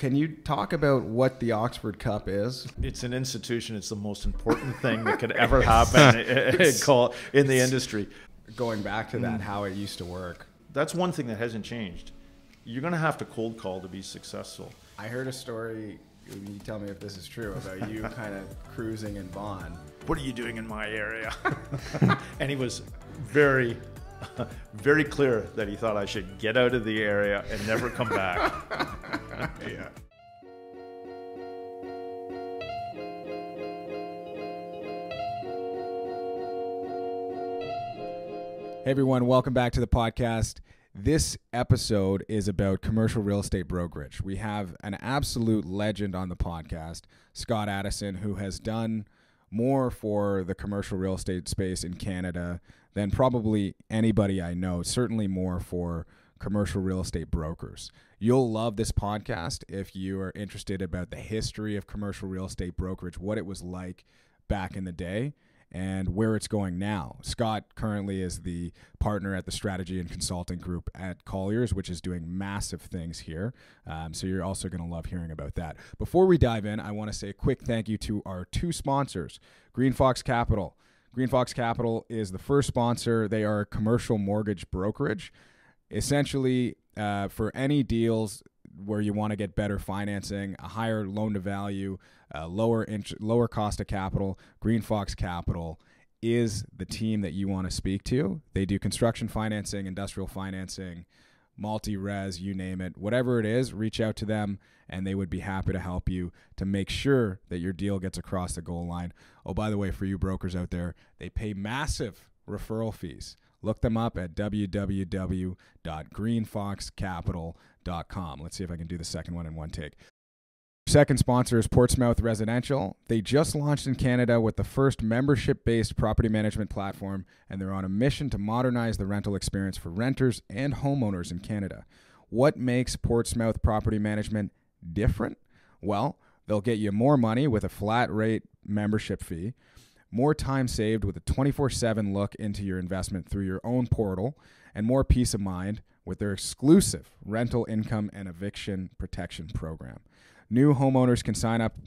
can you talk about what the Oxford Cup is? It's an institution. It's the most important thing that could ever happen in the industry. Going back to that, how it used to work. That's one thing that hasn't changed. You're going to have to cold call to be successful. I heard a story, you tell me if this is true, about you kind of cruising in Vaughan. What are you doing in my area? And he was very, very clear that he thought I should get out of the area and never come back. Yeah. Hey everyone, welcome back to the podcast. This episode is about commercial real estate brokerage. We have an absolute legend on the podcast, Scott Addison, who has done more for the commercial real estate space in Canada than probably anybody I know, certainly more for commercial real estate brokers. You'll love this podcast if you are interested about the history of commercial real estate brokerage, what it was like back in the day, and where it's going now. Scott currently is the partner at the strategy and consulting group at Colliers, which is doing massive things here. So you're also going to love hearing about that. Before we dive in, I want to say a quick thank you to our two sponsors, Green Fox Capital. Green Fox Capital is the first sponsor. They are a commercial mortgage brokerage. Essentially, for any deals where you want to get better financing, a higher loan to value, lower cost of capital, Green Fox Capital is the team that you want to speak to. They do construction financing, industrial financing, multi-res, you name it. Whatever it is, reach out to them and they would be happy to help you to make sure that your deal gets across the goal line. Oh, by the way, for you brokers out there, they pay massive referral fees. Look them up at www.greenfoxcapital.com. Let's see if I can do the second one in one take. Second sponsor is Portsmouth Residential. They just launched in Canada with the first membership-based property management platform, and they're on a mission to modernize the rental experience for renters and homeowners in Canada. What makes Portsmouth property management different? Well, they'll get you more money with a flat rate membership fee, more time saved with a 24/7 look into your investment through your own portal, and more peace of mind with their exclusive rental income and eviction protection program. New homeowners can sign up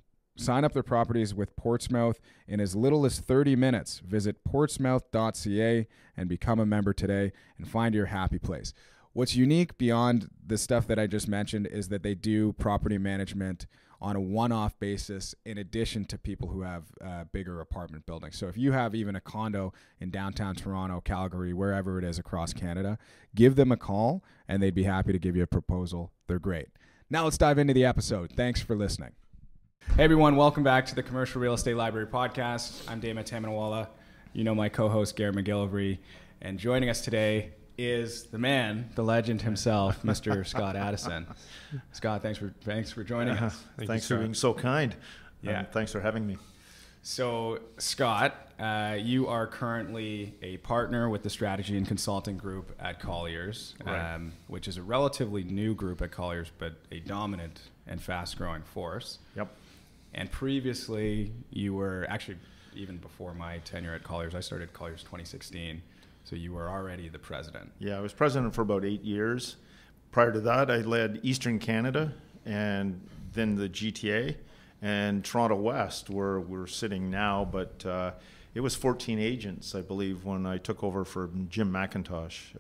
their properties with Portsmouth in as little as 30 minutes. Visit portsmouth.ca and become a member today and find your happy place. What's unique beyond the stuff that I just mentioned is that they do property management on a one-off basis in addition to people who have bigger apartment buildings. So if you have even a condo in downtown Toronto, Calgary, wherever it is across Canada, give them a call and they'd be happy to give you a proposal. They're great. Now let's dive into the episode. Thanks for listening. Hey everyone, welcome back to the Commercial Real Estate Library Podcast. I'm Dama Tamanawala. You know my co-host Garrett McGillivray. And joining us today is the man, the legend himself, Mr. Scott Addison. Scott, thanks for joining us. Thanks for being so kind. Yeah. Thanks for having me. So, Scott, you are currently a partner with the strategy and consulting group at Colliers, Right. Which is a relatively new group at Colliers, but a dominant and fast-growing force. Yep. And previously, you were actually, even before my tenure at Colliers, I started Colliers 2016. So you were already the president. Yeah, I was president for about 8 years. Prior to that, I led Eastern Canada and then the GTA and Toronto West, where we're sitting now. But it was 14 agents, I believe, when I took over for Jim McIntosh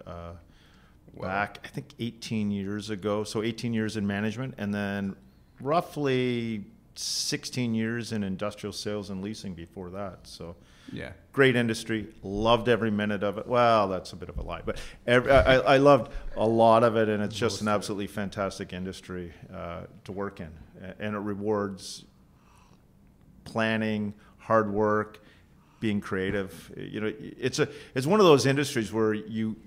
back, I think, 18 years ago. So 18 years in management and then roughly 16 years in industrial sales and leasing before that. So yeah, great industry. Loved every minute of it. Well, that's a bit of a lie, but I loved a lot of it, and it's just an absolutely fantastic industry to work in, and it rewards planning, hard work, being creative. You know, it's one of those industries where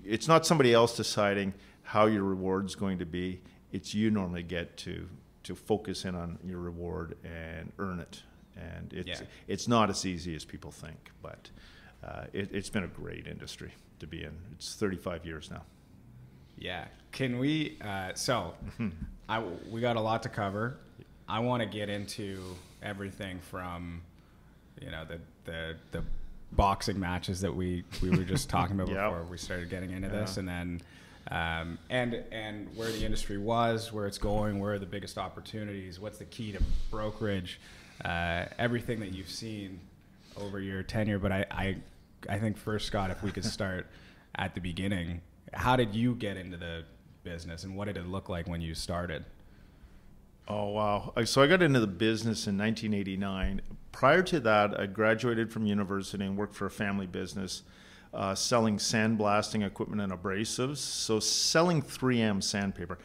it's not somebody else deciding how your reward's going to be. It's you normally get to focus in on your reward and earn it. And it's not as easy as people think, but it's been a great industry to be in. It's 35 years now. Yeah. Can we, we got a lot to cover. I want to get into everything from, you know, the boxing matches that we were just talking about before we started getting into this, and then and where the industry was, where it's going, where are the biggest opportunities, what's the key to brokerage, everything that you've seen over your tenure. But I think first, Scott, if we could start at the beginning, how did you get into the business and what did it look like when you started? Oh, wow. So I got into the business in 1989. Prior to that, I graduated from university and worked for a family business selling sandblasting equipment and abrasives. So selling 3M sandpaper,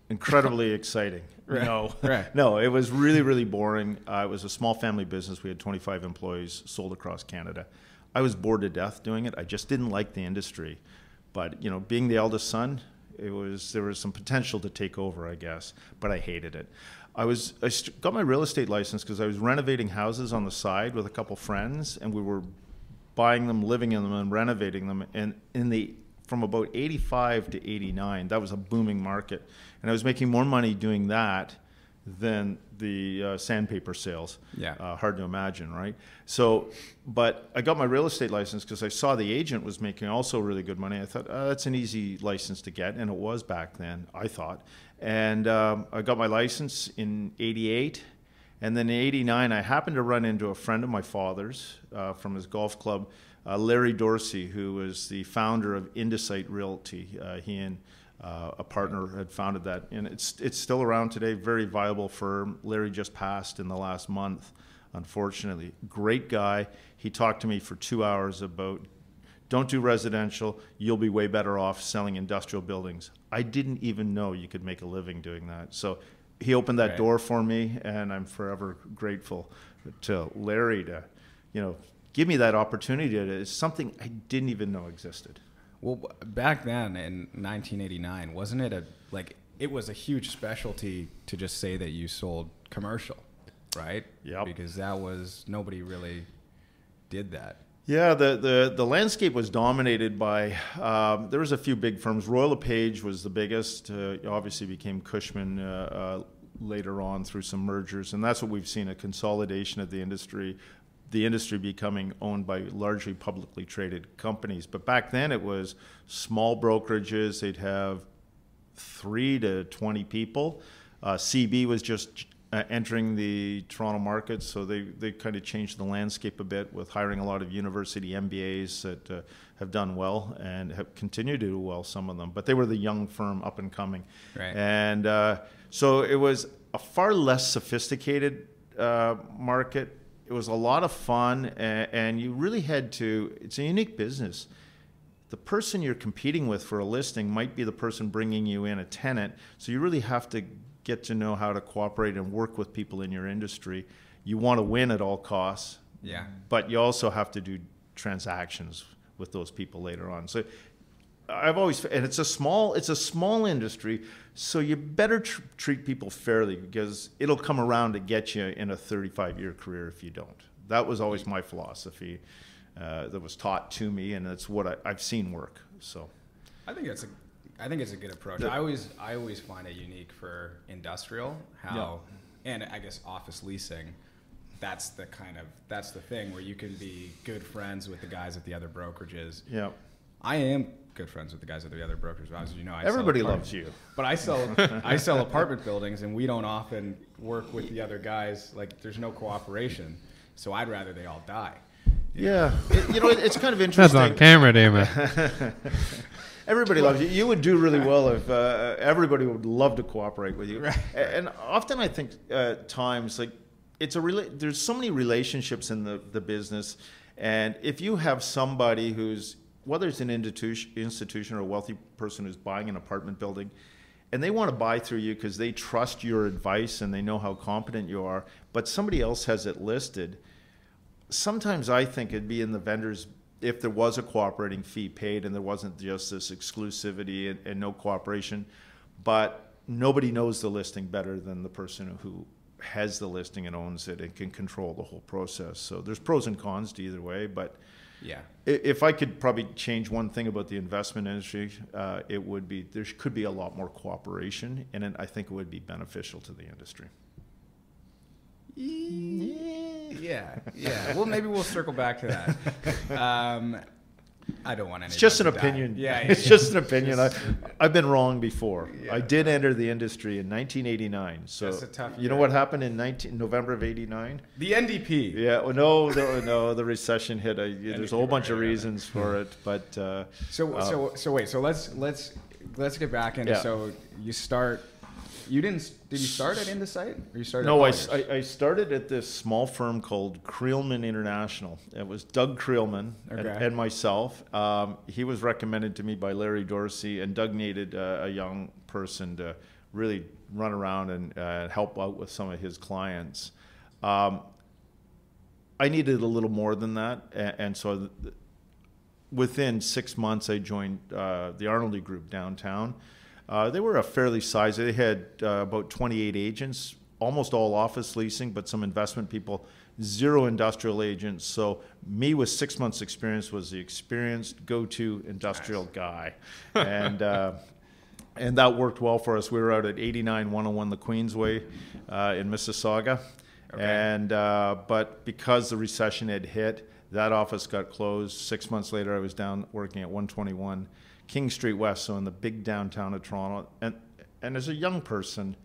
incredibly exciting. No, it was really, really boring. It was a small family business. We had 25 employees, sold across Canada. I was bored to death doing it. I just didn't like the industry. But, being the eldest son, there was some potential to take over, I guess, but I hated it. I got my real estate license because I was renovating houses on the side with a couple friends, and we were buying them, living in them, and renovating them. And from about 85 to 89, that was a booming market, and I was making more money doing that than the sandpaper sales. Yeah. Hard to imagine, right? So, but I got my real estate license because I saw the agent was making also really good money. I thought, that's an easy license to get, and it was back then, I thought. And I got my license in 88, and then in 89, I happened to run into a friend of my father's from his golf club, Larry Dorsey, who was the founder of Indicite Realty. He and a partner had founded that, and it's still around today. Very viable firm. Larry just passed in the last month, unfortunately. Great guy. He talked to me for 2 hours about, don't do residential. You'll be way better off selling industrial buildings. I didn't even know you could make a living doing that. So he opened that door for me, and I'm forever grateful to Larry to, give me that opportunity. It's something I didn't even know existed. Well, back then in 1989, wasn't it it was a huge specialty to just say that you sold commercial, right? Yeah. Because nobody really did that. Yeah, the landscape was dominated by, there was a few big firms. Royal LePage was the biggest, obviously became Cushman later on through some mergers, and that's what we've seen, a consolidation of the industry becoming owned by largely publicly traded companies. But back then it was small brokerages. They'd have 3 to 20 people. CB was just entering the Toronto market, so they kind of changed the landscape a bit with hiring a lot of university MBAs that have done well and have continued to do well, some of them. But they were the young firm up and coming. Right. And so it was a far less sophisticated market. It was a lot of fun, and you really had to, it's a unique business. The person you're competing with for a listing might be the person bringing you in a tenant, so you really have to get to know how to cooperate and work with people in your industry. You want to win at all costs, but you also have to do transactions with those people later on. So I've always, and it's a small industry, so you better treat people fairly because it'll come around to get you in a 35-year career if you don't. That was always my philosophy that was taught to me, and that's what I've seen work. So I think it's a good approach. I always find it unique for industrial and I guess office leasing. That's the thing where you can be good friends with the guys at the other brokerages. Yeah. I am good friends with the guys at the other brokers. As you know, everybody loves you. But I sell apartment buildings, and we don't often work with the other guys. Like, there's no cooperation. So I'd rather they all die. Yeah, it's kind of interesting. That's on camera, Damon. Everybody loves you. You would do really well if everybody would love to cooperate with you. Right. And often I think times like there's so many relationships in the business, and if you have somebody who's, whether it's an institution or a wealthy person who's buying an apartment building, and they want to buy through you because they trust your advice and they know how competent you are, but somebody else has it listed, sometimes I think it'd be in the vendor's, if there was a cooperating fee paid and there wasn't just this exclusivity and no cooperation, but nobody knows the listing better than the person who has the listing and owns it and can control the whole process. So there's pros and cons to either way, but yeah, if I could probably change one thing about the investment industry, it would be there could be a lot more cooperation, and I think it would be beneficial to the industry. Yeah. Well, maybe we'll circle back to that. I don't want any. It's just an opinion. Yeah, it's just an opinion. I've been wrong before. Yeah. I did enter the industry in 1989. So That's a tough you know year. what happened in November of '89? The NDP. Yeah, well, no, the recession hit. There's a whole bunch of reasons for it, but So wait. So let's get back into. Yeah. So you start. You didn't. Did you start at Indicite, or you started? no, at I started at this small firm called Creelman International. It was Doug Creelman and myself. He was recommended to me by Larry Dorsey, and Doug needed a young person to really run around and help out with some of his clients. I needed a little more than that, and so within 6 months, I joined the Arnoldy Group downtown. They were a fairly sized. They had about 28 agents, almost all office leasing, but some investment people, 0 industrial agents. So me with 6 months experience was the experienced go-to industrial guy. And that worked well for us. We were out at 89-101 the Queensway in Mississauga. Okay. And but because the recession had hit, that office got closed. 6 months later, I was down working at 121 King Street West, so in the big downtown of Toronto. And as a young person,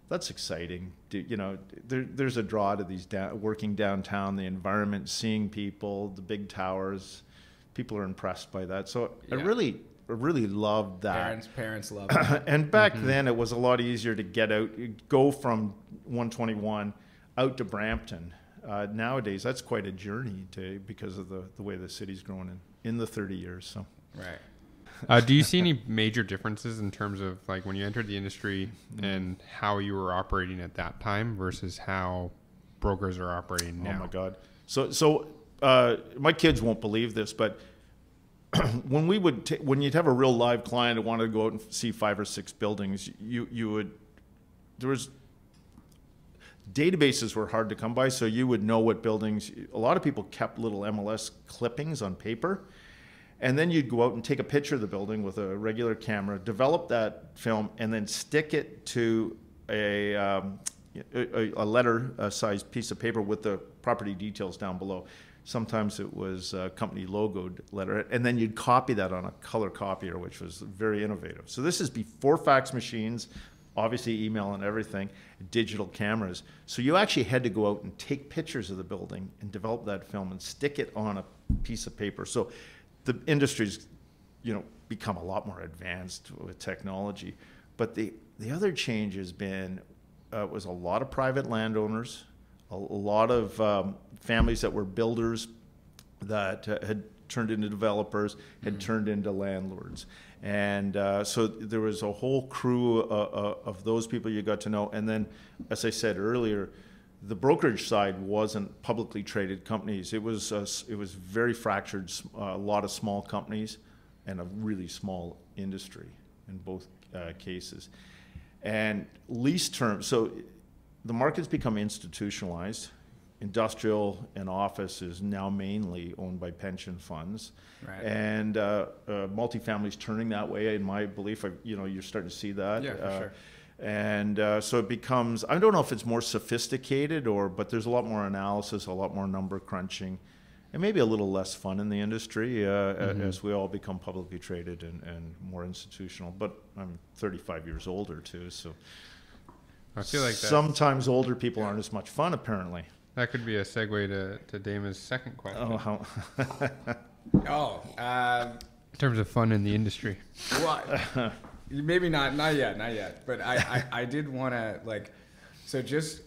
that's exciting. There's a draw to these working downtown, the environment, seeing people, the big towers. People are impressed by that. So yeah. I really loved that. Parents love it. And back then, it was a lot easier to get out, go from 121 out to Brampton. Nowadays, that's quite a journey because of the way the city's grown in the 30 years. So. Right. Do you see any major differences in terms of like when you entered the industry and how you were operating at that time versus how brokers are operating now? Oh my God! So my kids won't believe this, but when you'd have a real live client who wanted to go out and see 5 or 6 buildings, databases were hard to come by, so you would know what buildings. A lot of people kept little MLS clippings on paper. And then you'd go out and take a picture of the building with a regular camera, develop that film, and then stick it to a letter-sized piece of paper with the property details down below. Sometimes it was a company logoed letter, and then you'd copy that on a color copier, which was very innovative. So this is before fax machines, obviously email and everything, digital cameras. So you actually had to go out and take pictures of the building and develop that film and stick it on a piece of paper. So the industry's, become a lot more advanced with technology. But the other change has been, was a lot of private landowners, a lot of families that were builders that had turned into developers, had turned into landlords. And so there was a whole crew of those people you got to know. And then, as I said earlier, the brokerage side wasn't publicly traded companies. It was very fractured, a lot of small companies and a really small industry in both cases. And lease terms, so the market's become institutionalized. Industrial and office is now mainly owned by pension funds. Right. And multifamily's turning that way, in my belief. You're starting to see that. Yeah, for sure. And so it becomes, I don't know if it's more sophisticated but there's a lot more analysis, a lot more number crunching, and maybe a little less fun in the industry as we all become publicly traded and more institutional. But I'm 35 years older too, so I feel like sometimes older people aren't as much fun, apparently. That could be a segue to Dama's second question. In terms of fun in the industry. What? Maybe not yet. But I did want to so just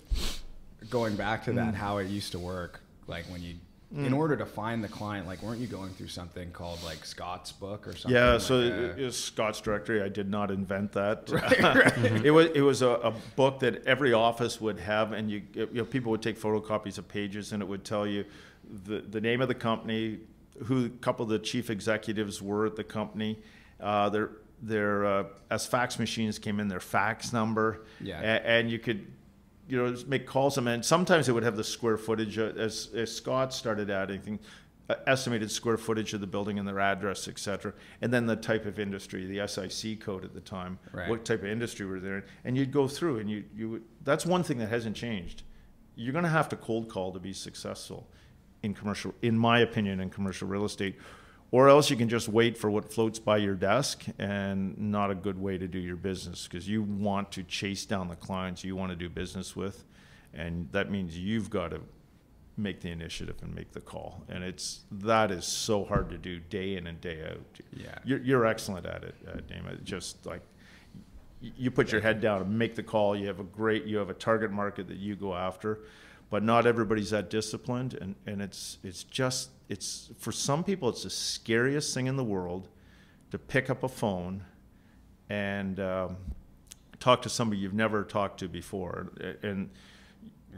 going back to that, how it used to work, when you, in order to find the client, weren't you going through something called Scott's book or something? Yeah, so it was Scott's Directory. I did not invent that. Right. It was a book that every office would have, and people would take photocopies of pages, and it would tell you the name of the company, who a couple of the chief executives were at the company, their as fax machines came in, their fax number, and you could make calls to them, and sometimes it would have the square footage as Scott started adding things, estimated square footage of the building and their address, etc., and then the type of industry, the SIC code at the time, what type of industry were there, and you'd go through, and you would, that's one thing that hasn't changed. You're going to have to cold call to be successful in commercial, in my opinion, in commercial real estate. or else you can just wait for what floats by your desk, and not a good way to do your business, because you want to chase down the clients you want to do business with, and that means you've got to make the initiative and make the call, and that is so hard to do day in and day out. Yeah, you're excellent at it, Dama. Just like you put your head down and make the call. You have a target market that you go after, but not everybody's that disciplined, and it's for some people it's the scariest thing in the world to pick up a phone and talk to somebody you've never talked to before. And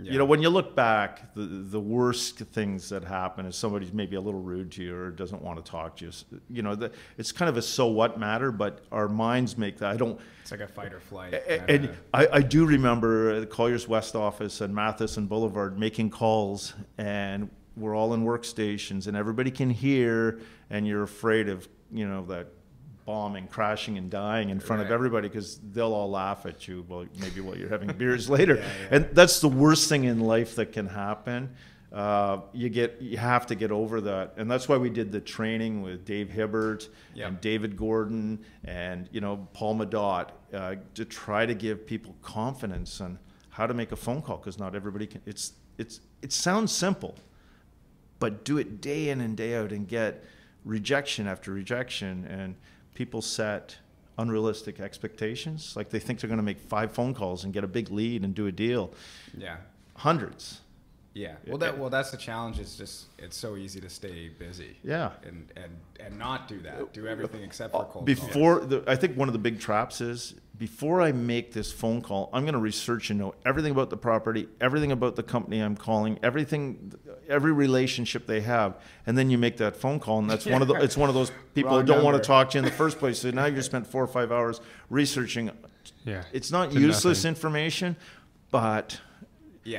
you know, when you look back, the worst things that happen is somebody's maybe a little rude to you or doesn't want to talk to you. You know, it's kind of a so what matter, but our minds make that. It's like a fight or flight. And I do remember the Colliers West office and Matheson Boulevard making calls, and we're all in workstations, and everybody can hear, and you're afraid of, you know, that bombing, crashing, and dying in front of everybody, because they'll all laugh at you, well, maybe while you're having beers later. And that's the worst thing in life that can happen. You have to get over that, and that's why we did the training with Dave Hibbert and David Gordon and, you know, Paul Madot, to try to give people confidence on how to make a phone call, because not everybody can. It sounds simple, but do it day in and day out and get rejection after rejection, and people set unrealistic expectations. Like they think they're going to make 5 phone calls and get a big lead and do a deal. Yeah. Hundreds. Yeah. Well, that's the challenge. It's so easy to stay busy. Yeah. And not do that. Do everything except for cold calls. I think one of the big traps is, before I make this phone call, I'm going to research and know everything about the property, everything about the company I'm calling, every relationship they have, and then you make that phone call, and that's it's one of those people who don't want to talk to you in the first place. So now you spent 4 or 5 hours researching. Yeah. It's not useless information, but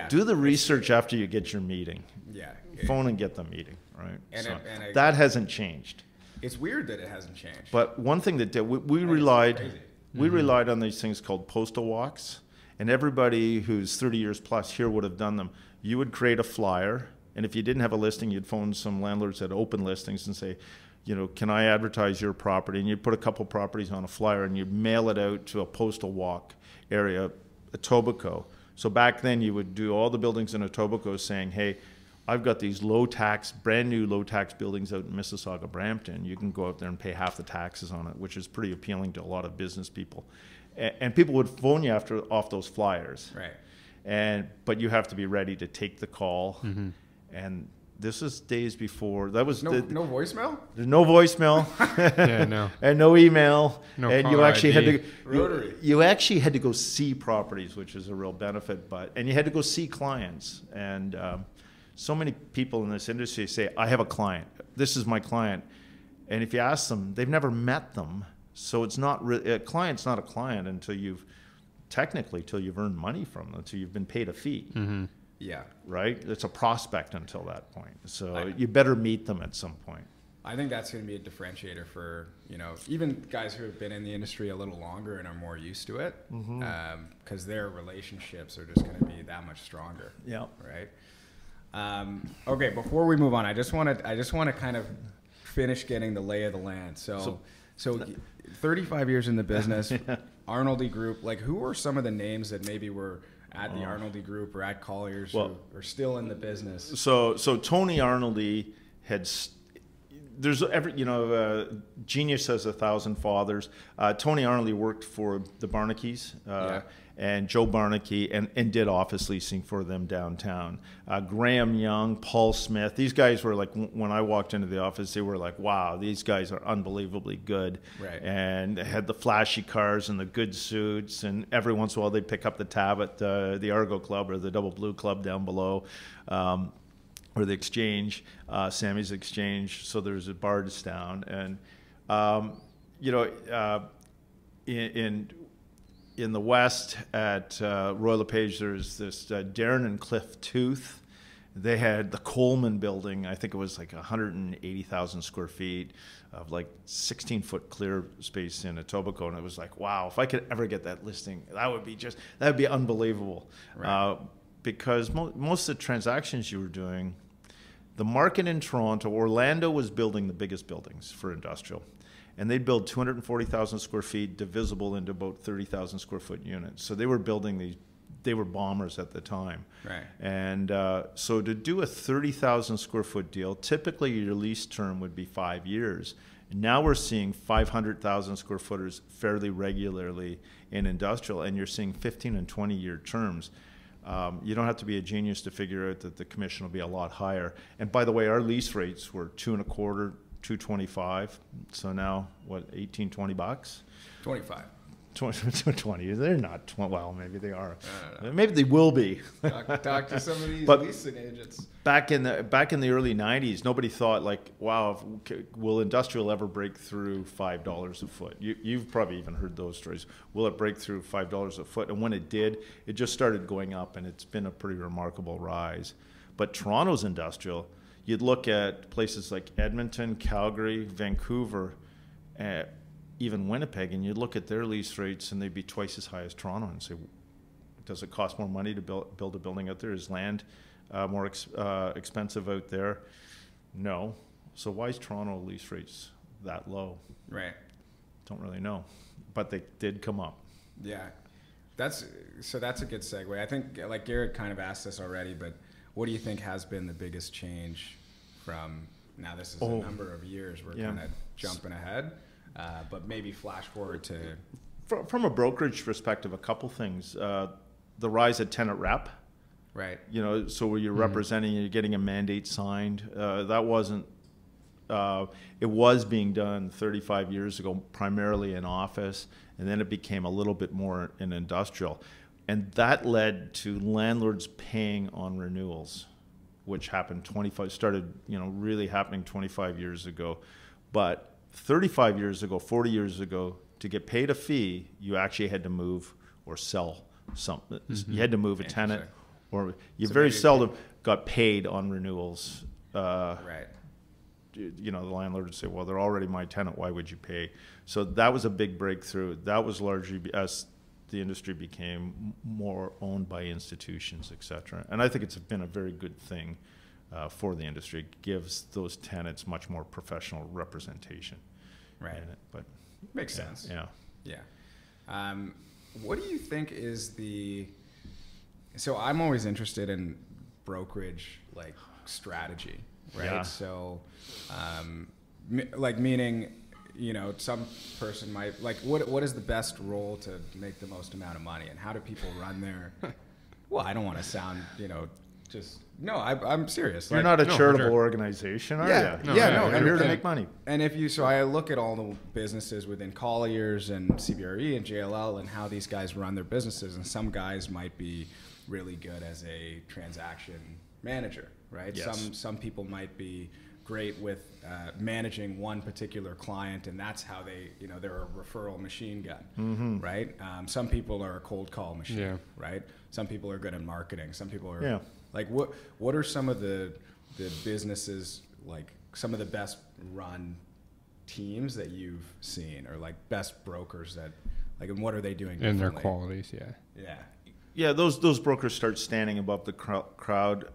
do the research after you get your meeting. Yeah. Phone and get the meeting, right? And so that hasn't changed. It's weird that it hasn't changed. But one thing that we relied. We relied on these things called postal walks, and everybody who's 30 years plus here would have done them. You would create a flyer, and if you didn't have a listing, you'd phone some landlords that open listings and say, you know, can I advertise your property? And you'd put a couple properties on a flyer, and you'd mail it out to a postal walk area, Etobicoke. So back then, you would do all the buildings in Etobicoke saying, hey, I've got these brand new low tax buildings out in Mississauga, Brampton. You can go out there and pay half the taxes on it, which is pretty appealing to a lot of business people. And people would phone you off those flyers. Right. But you have to be ready to take the call. Mm-hmm. And this is days before. That was no voicemail? There's no voicemail. No. And no email. No. And you actually ID. had to you actually had to go see properties, which is a real benefit. And you had to go see clients. And so many people in this industry say, I have a client. This is my client. And if you ask them, they've never met them. So it's not a client's not a client until you've earned money from them, until you've been paid a fee. Mm-hmm. Yeah. Right? It's a prospect until that point. So you better meet them at some point. I think that's going to be a differentiator for, you know, even guys who have been in the industry a little longer and are more used to it, because their relationships are just going to be that much stronger. Yeah. Right. Okay, before we move on, I just want to kind of finish getting the lay of the land. So 35 years in the business, Arnoldy Group. Like, who are some of the names that maybe were at the Arnoldy Group or at Colliers who are still in the business? So Tony Arnoldy had. There's genius has 1,000 fathers. Tony Arnoldy worked for the Barnakeys. And Joe Barnaky, and did office leasing for them downtown. Graham Young, Paul Smith, these guys were like, when I walked into the office, they were like, wow, these guys are unbelievably good. Right. And they had the flashy cars and the good suits, and every once in a while they'd pick up the tab at the Argo Club or the Double Blue Club down below, or the Exchange, Sammy's Exchange. So there's a Bardstown. And, in the West at Royal LePage, there's this Darren and Cliff Tooth. They had the Coleman building. I think it was like 180,000 square feet of like 16-foot clear space in Etobicoke. And it was like, wow, if I could ever get that listing, that would be unbelievable. Right. Because most of the transactions you were doing, The market in Toronto, Orlando was building the biggest buildings for industrial. And they'd build 240,000 square feet divisible into about 30,000 square foot units. So they were building these, they were bombers at the time. Right. And so to do a 30,000 square foot deal, typically your lease term would be 5 years. Now we're seeing 500,000 square footers fairly regularly in industrial, and you're seeing 15 and 20-year terms. You don't have to be a genius to figure out that the commission will be a lot higher. And by the way, our lease rates were $2.25, $2.25. So now, what, 18, 20 bucks? 25. 20. They're not 20. Well, maybe they are. Maybe they will be. Talk to some of these but leasing agents. Back in the early 90s, nobody thought like, wow, will industrial ever break through $5 a foot? You've probably even heard those stories. Will it break through $5 a foot? And when it did, it just started going up, and it's been a pretty remarkable rise. But Toronto's industrial, you'd look at places like Edmonton, Calgary, Vancouver, even Winnipeg, and you'd look at their lease rates and they'd be twice as high as Toronto, and say, does it cost more money to build a building out there? Is land more expensive out there? No. So why is Toronto lease rates that low? Right. Don't really know, but they did come up. Yeah. That's a good segue. I think, like Garrett kind of asked this already, but what do you think has been the biggest change from, now this is a number of years, we're kind of jumping ahead, but maybe flash forward to... From a brokerage perspective, a couple things. The rise of tenant rep. Right. You know, so where you're representing, you're getting a mandate signed. That wasn't... it was being done 35 years ago, primarily in office, and then it became a little bit more in industrial. And that led to landlords paying on renewals, which started, really happening 25 years ago. But 35 years ago, 40 years ago, to get paid a fee, you actually had to move or sell something. Mm-hmm. You had to move a tenant, or you very seldom got paid on renewals. Right. The landlord would say, well, they're already my tenant, why would you pay? So that was a big breakthrough. That was largely as the industry became more owned by institutions, et cetera. And I think it's been a very good thing for the industry. It gives those tenants much more professional representation. Right. In it. But makes sense. Yeah. What do you think is so I'm always interested in brokerage, like, strategy, right? Yeah. So, meaning, some person might, like, what is the best role to make the most amount of money, and how do people run their, well, I don't want to sound, no, I'm serious. You're not a charitable organization, are you? You're here to make money. And so I look at all the businesses within Colliers and CBRE and JLL and how these guys run their businesses, and some guys might be really good as a transaction manager, right? Yes. Some people might be great with managing one particular client, and that's how they're a referral machine gun, right? Some people are a cold call machine, right? Some people are good at marketing. Some people are like, what are some of the businesses, like some of the best run teams that you've seen, or like best brokers that, like, and what are they doing in their qualities? Yeah, those brokers start standing above the crowd.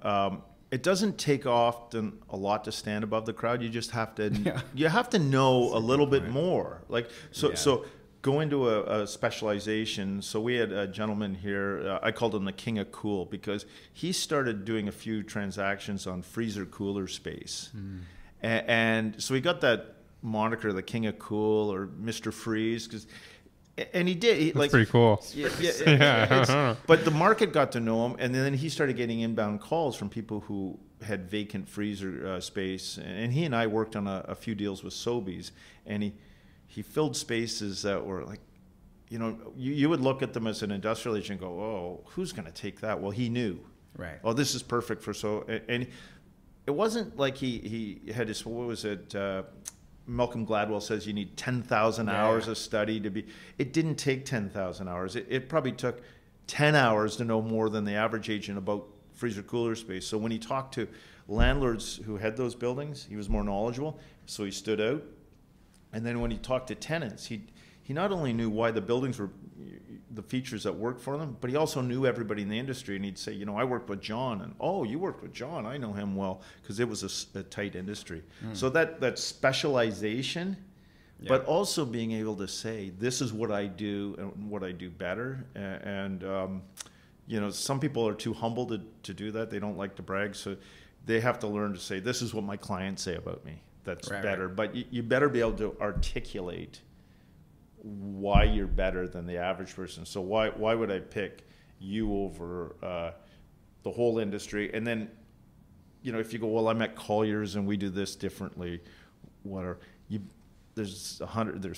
It doesn't take often a lot to stand above the crowd. You just have to you have to know a little bit more. Like so go into a specialization. So we had a gentleman here, I called him the King of Cool, because he started doing a few transactions on freezer cooler space. And so he got that moniker, the King of Cool, or Mr. Freeze, and he did. That's pretty cool. But the market got to know him, and then he started getting inbound calls from people who had vacant freezer space. And he and I worked on a few deals with Sobeys, and he filled spaces that were like, you would look at them as an industrial agent and go, oh, who's going to take that? Well, he knew. Right. Oh, this is perfect for and it wasn't like he had this, what was it? Malcolm Gladwell says you need 10,000 hours of study to be. It didn't take 10,000 hours. It probably took 10 hours to know more than the average agent about freezer cooler space. So when he talked to landlords who had those buildings, he was more knowledgeable. So he stood out. And then when he talked to tenants, he not only knew why the buildings were the features that worked for them, but he also knew everybody in the industry, and he'd say, you know, I worked with John, and oh, you worked with John, I know him well, because it was a tight industry. So that specialization, but also being able to say, this is what I do and what I do better. And you know, some people are too humble to do that. They don't like to brag, so they have to learn to say, this is what my clients say about me. That's better. Right. But you better be able to articulate why you're better than the average person. So why would I pick you over the whole industry? And then, you know, if you go, well, I'm at Colliers and we do this differently, whatever. There's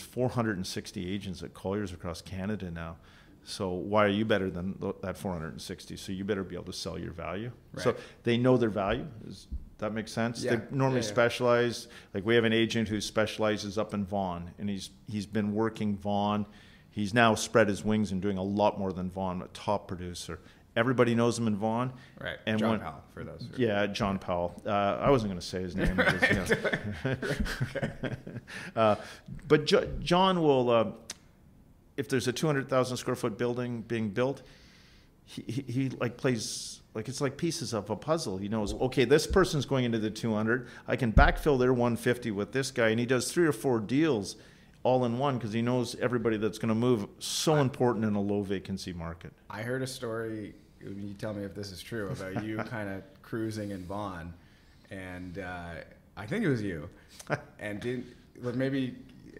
460 agents at Colliers across Canada now. So why are you better than that 460? So you better be able to sell your value. Right. So they know their value. Does that make sense? Yeah. They normally specialize. Like we have an agent who specializes up in Vaughan, and he's been working Vaughan. He's now spread his wings and doing a lot more than Vaughan, a top producer. Everybody knows him in Vaughan. Right. And John Powell, for those. Yeah, John Powell. I wasn't going to say his name. Because, you know. But John will, if there's a 200,000 square foot building being built, he like plays, like it's like pieces of a puzzle. He knows, okay, this person's going into the 200. I can backfill their 150 with this guy. And he does 3 or 4 deals all in one because he knows everybody that's going to move. So important in a low vacancy market. I heard a story, you tell me if this is true, about you kind of cruising in Vaughan, and I think it was you. And maybe,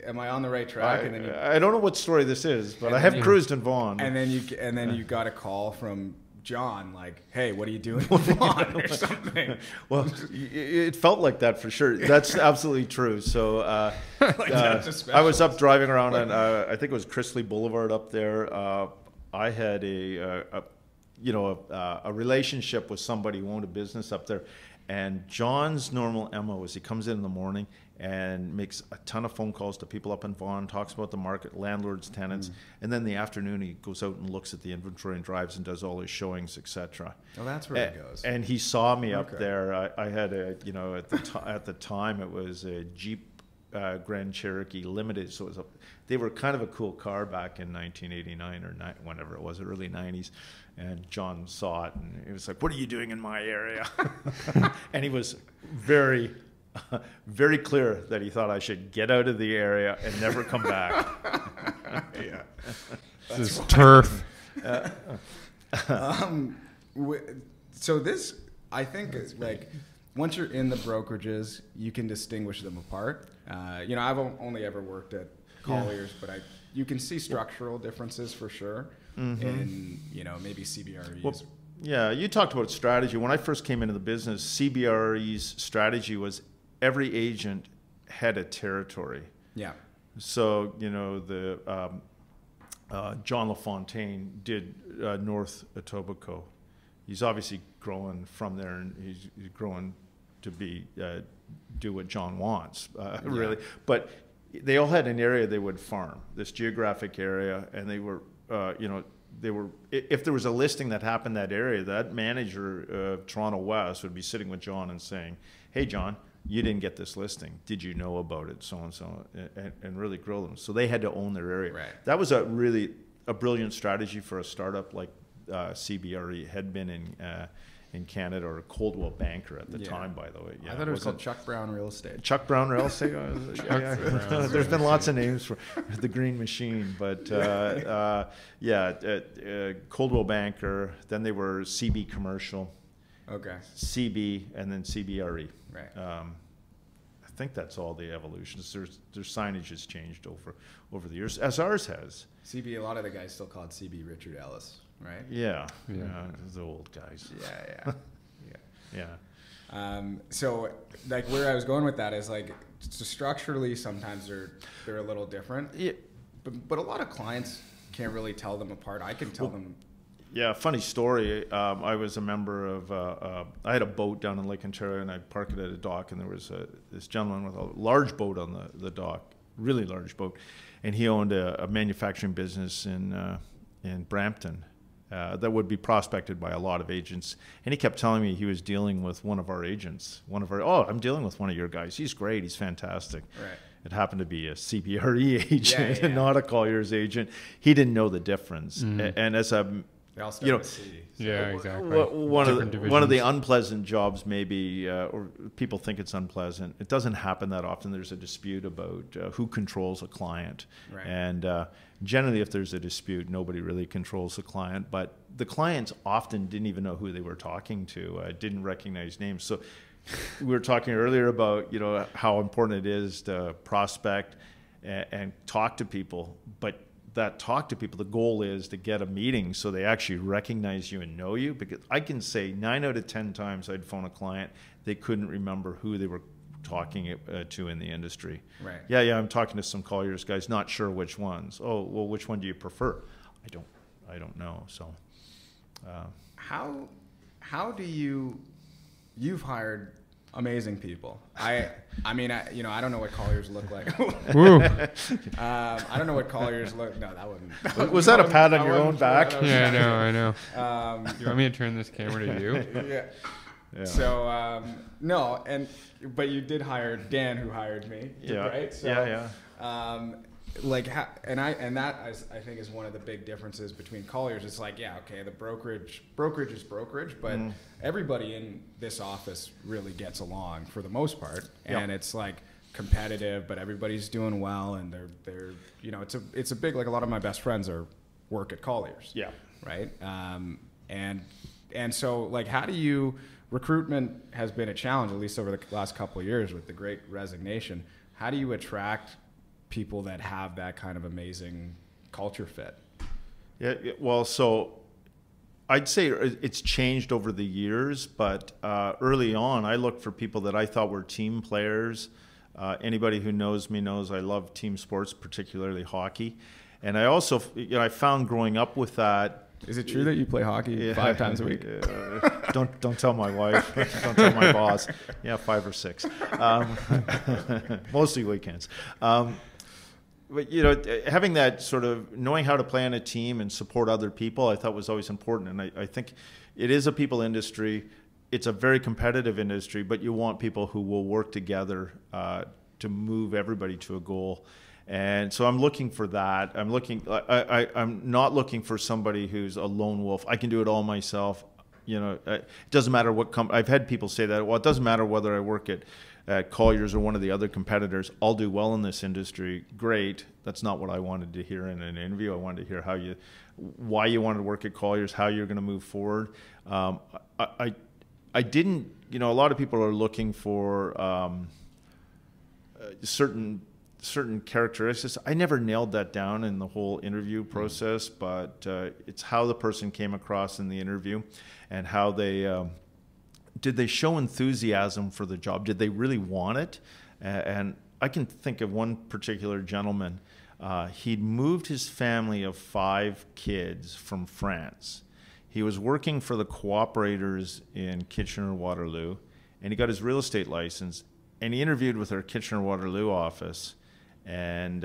am I on the right track? I don't know what story this is, but I have cruised in Vaughan. And then you got a call from John, like, hey, what are you doing in Vaughan or something? Well, it felt like that for sure. That's absolutely true. So I was up driving around on, I think it was Chrisley Boulevard up there. I had a relationship with somebody who owned a business up there. And John's normal MO is he comes in the morning and makes a ton of phone calls to people up in Vaughan, talks about the market, landlords, tenants, and then in the afternoon he goes out and looks at the inventory and drives and does all his showings, etc. Oh, that's where it goes. And he saw me up there. I had at the time it was a Jeep Grand Cherokee Limited, so they were kind of a cool car back in 1989 or whenever it was, early 90s. And John saw it, and he was like, "What are you doing in my area?" And he was very, very clear that he thought I should get out of the area and never come back. Yeah, this is turf. So this, I think, is like, once you're in the brokerages, you can distinguish them apart. I've only ever worked at Colliers, but you can see structural differences for sure. In maybe CBREs. Well, yeah, you talked about strategy. When I first came into the business, CBRE's strategy was every agent had a territory. Yeah. So John LaFontaine did North Etobicoke. He's obviously growing from there, and he's growing to be do what John wants, really. But they all had an area they would farm, this geographic area, and they were. If there was a listing that happened in that area, that manager of Toronto West would be sitting with John and saying, "Hey, John, you didn't get this listing. Did you know about it?" So and so, and really grill them. So they had to own their area. Right. That was a brilliant strategy for a startup like CBRE had been in Canada, or Coldwell Banker at the time, by the way. Yeah, I thought it was called Chuck Brown Real Estate. Chuck Brown Real Estate? There's been lots of names for the Green Machine, but Coldwell Banker, then they were CB Commercial, CB, and then CBRE. Right. I think that's all the evolutions. Their signage has changed over the years, as ours has. CB, a lot of the guys still call it CB Richard Ellis. Right. Yeah. The old guys. So, like, where I was going with that is, like, structurally, sometimes they're a little different. Yeah. But a lot of clients can't really tell them apart. I can tell them. Yeah. Funny story. I was a member of. I had a boat down in Lake Ontario, and I parked it at a dock, and there was this gentleman with a large boat on the dock, really large boat, and he owned a manufacturing business in Brampton. That would be prospected by a lot of agents. And he kept telling me he was dealing with one of our agents. I'm dealing with one of your guys. He's great. He's fantastic. Right. it happened to be a CBRE agent yeah. and not a Colliers agent. He didn't know the difference. And as a, They all start you know, with C. Yeah, exactly. one of the divisions. unpleasant jobs, maybe, or people think it's unpleasant. It doesn't happen that often. There's a dispute about who controls a client, Right. and generally, if there's a dispute, nobody really controls the client. But the clients often didn't even know who they were talking to, didn't recognize names. So we were talking earlier about how important it is to prospect and talk to people, but that talk to people, the goal is to get a meeting so they actually recognize you and know you. Because I can say 9 out of 10 times I'd phone a client, they couldn't remember who they were talking to in the industry. Right. Yeah, I'm talking to some Colliers guys, not sure which ones. Oh, well, which one do you prefer? I don't know. So, how do you've hired amazing people. I mean, I don't know what Colliers look like. I don't know what Colliers look. No, that wouldn't. Was that a pat on your own back? Yeah, I know. You want me to turn this camera to you? Yeah. So no, but you did hire Dan, who hired me. Yeah. Right. So, yeah. That I think is one of the big differences between Colliers. It's like, yeah, okay, the brokerage is brokerage, but everybody in this office really gets along for the most part, and it's like competitive, but everybody's doing well, and they're it's a big, like, a lot of my best friends work at Colliers. Yeah. Right. And so, like, how do you recruitment has been a challenge, at least over the last couple of years with the Great Resignation. How do you attract people that have that kind of amazing culture fit? Yeah, well, so I'd say it's changed over the years, but early on, I looked for people that I thought were team players. Anybody who knows me knows I love team sports, particularly hockey. And I also, I found growing up with that. Is it true that you play hockey 5 times a week? Don't tell my wife. Don't tell my boss. Yeah, 5 or 6. Mostly weekends. But having that sort of knowing how to play on a team and support other people, I thought was always important. And I think it is a people industry. It's a very competitive industry, but you want people who will work together to move everybody to a goal. And so I'm looking for that. I'm not looking for somebody who's a lone wolf. I can do it all myself. It doesn't matter what I've had people say that. Well, it doesn't matter whether I work at Colliers or one of the other competitors. I'll do well in this industry. Great. That's not what I wanted to hear in an interview. I wanted to hear why you wanted to work at Colliers, how you're going to move forward. I didn't. A lot of people are looking for certain characteristics. I never nailed that down in the whole interview process, but it's how the person came across in the interview and how did they show enthusiasm for the job? Did they really want it? And I can think of one particular gentleman. He'd moved his family of 5 kids from France. He was working for the cooperators in Kitchener-Waterloo, and he got his real estate license, and he interviewed with our Kitchener-Waterloo office. And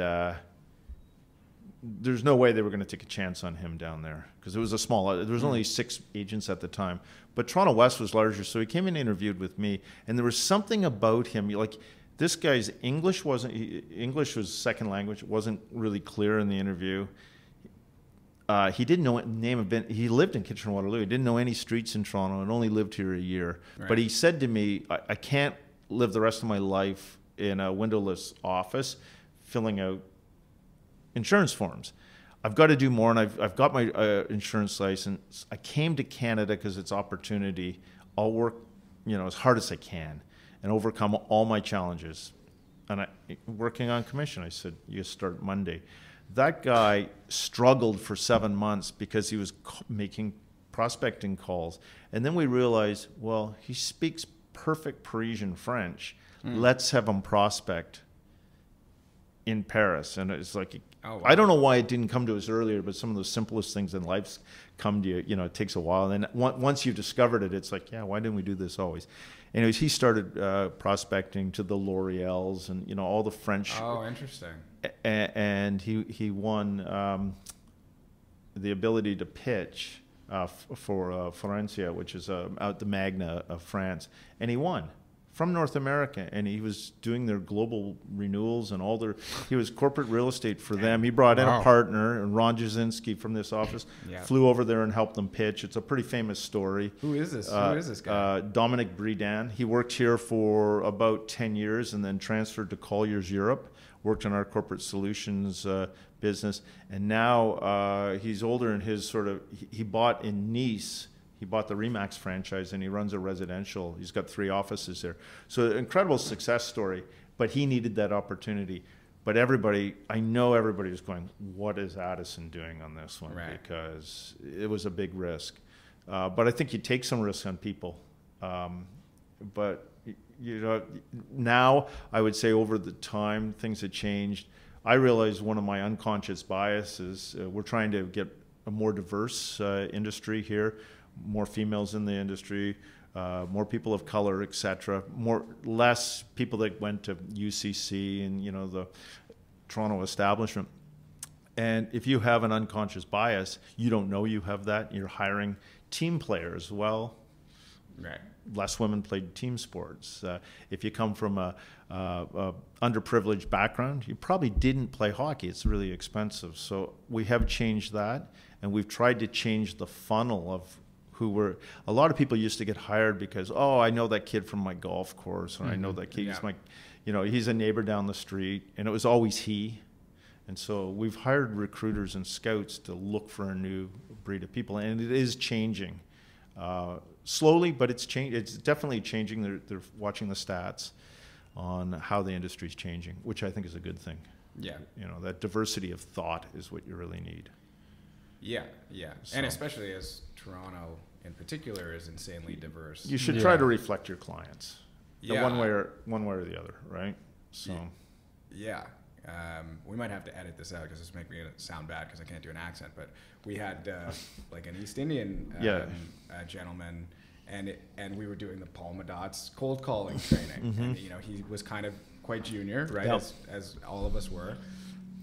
there's no way they were going to take a chance on him down there because it was there was only 6 agents at the time. But Toronto West was larger, so he came and interviewed with me. And there was something about him, like this guy's English was second language. It wasn't really clear in the interview. He didn't know he lived in Kitchener-Waterloo. He didn't know any streets in Toronto and only lived here a year. Right. But he said to me, I can't live the rest of my life in a windowless office filling out insurance forms. I've got to do more, and I've got my insurance license. I came to Canada because it's opportunity. I'll work, as hard as I can and overcome all my challenges. And working on commission, I said, you start Monday. That guy struggled for 7 months because he was making prospecting calls. And then we realized, well, he speaks perfect Parisian French. Let's have him prospect in Paris. And it's like, oh, wow. I don't know why it didn't come to us earlier, but some of the simplest things in life come to you. It takes a while. And then once you've discovered it, it's like, yeah, why didn't we do this always? Anyways, he started prospecting to the L'Oreals and, all the French. Oh, interesting. And he won the ability to pitch for Florencia, which is out the Magna of France. And he won from North America, and he was doing their global renewals and he was corporate real estate for them. He brought in a partner, and Ron Jasinski from this office flew over there and helped them pitch. It's a pretty famous story. Who is this? Who is this guy? Dominic Bridan. He worked here for about 10 years and then transferred to Colliers Europe, worked on our corporate solutions business, and now he's older, and he bought in Nice. He bought the Remax franchise, and he runs a residential. He's got 3 offices there. So incredible success story, but he needed that opportunity. But I know everybody was going, what is Addison doing on this one? Right. Because it was a big risk. But I think you take some risks on people. But now I would say over the time, things have changed. I realize one of my unconscious biases, we're trying to get a more diverse industry here. More females in the industry, more people of color, etc. Less people that went to UCC and the Toronto establishment. And if you have an unconscious bias, you don't know you have that. You're hiring team players. Well, right. Less women played team sports. If you come from a underprivileged background, you probably didn't play hockey. It's really expensive. So we have changed that, and we've tried to change the funnel of a lot of people used to get hired because, I know that kid from my golf course, or I know that kid, he's a neighbor down the street, and it was always he. And so we've hired recruiters and scouts to look for a new breed of people, and it is changing slowly, but it's definitely changing. They're watching the stats on how the industry is changing, which I think is a good thing. Yeah. That diversity of thought is what you really need. Yeah, yeah. So, and especially as Toronto in particular is insanely diverse. You should try to reflect your clients. Yeah. One way or the other, right? So. Yeah. We might have to edit this out because this makes me sound bad because I can't do an accent. But we had like an East Indian gentleman, and we were doing the Palma Dots cold calling training. And he was kind of quite junior, right? Yep. As all of us were.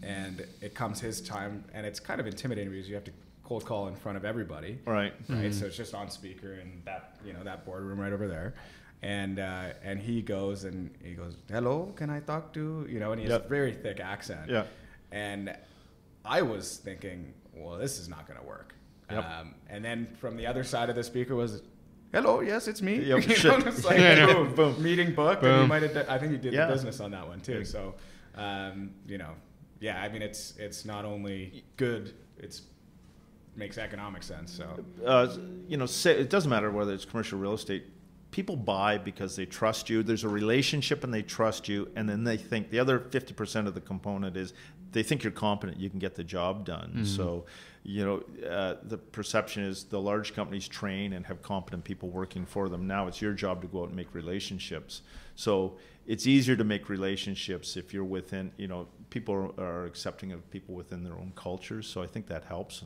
And it comes his time, and it's kind of intimidating because you have to cold call in front of everybody. Right. So it's just on speaker in that boardroom right over there. And he goes, hello, can I talk to, and he has a very thick accent. Yeah. And I was thinking, well, this is not going to work. Yep. And then from the other side of the speaker was, hello, yes, it's me. Yep. It's like, boom, meeting book. Boom. And he might have, I think he did the business on that one too. So, I mean, it's not only good, makes economic sense. So, it doesn't matter whether it's commercial real estate. People buy because they trust you. There's a relationship and they trust you. And then they think the other 50% of the component is they think you're competent. You can get the job done. So, the perception is the large companies train and have competent people working for them. Now it's your job to go out and make relationships. So it's easier to make relationships if you're within, people are accepting of people within their own cultures. So I think that helps.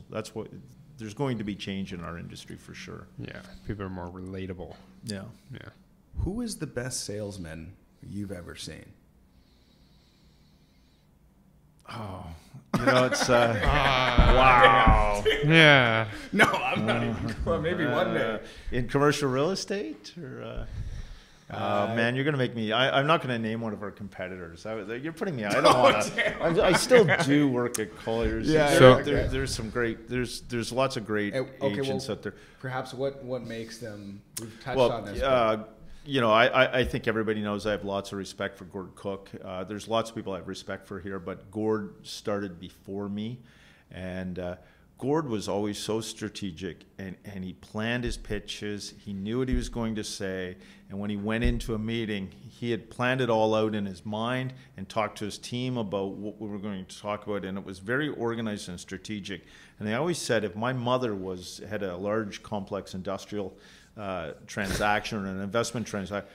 There's going to be change in our industry for sure. Yeah, people are more relatable. Yeah. Yeah. who is the best salesman you've ever seen? Oh, it's wow. Yeah. No, I'm not even. Well, maybe one day. In commercial real estate, or man, you're gonna make me. I'm not gonna name one of our competitors. You're putting me. I don't want to. I still do work at Colliers. Yeah. There's some great. There's lots of great agents out there. Perhaps what makes them? We've touched on this. I think everybody knows I have lots of respect for Gord Cook. There's lots of people I have respect for here, but Gord started before me, and Gord was always so strategic, and he planned his pitches. He knew what he was going to say, and when he went into a meeting, he had planned it all out in his mind and talked to his team about what we were going to talk about, and it was very organized and strategic. And they always said if my mother had a large, complex industrial transaction or an investment transaction,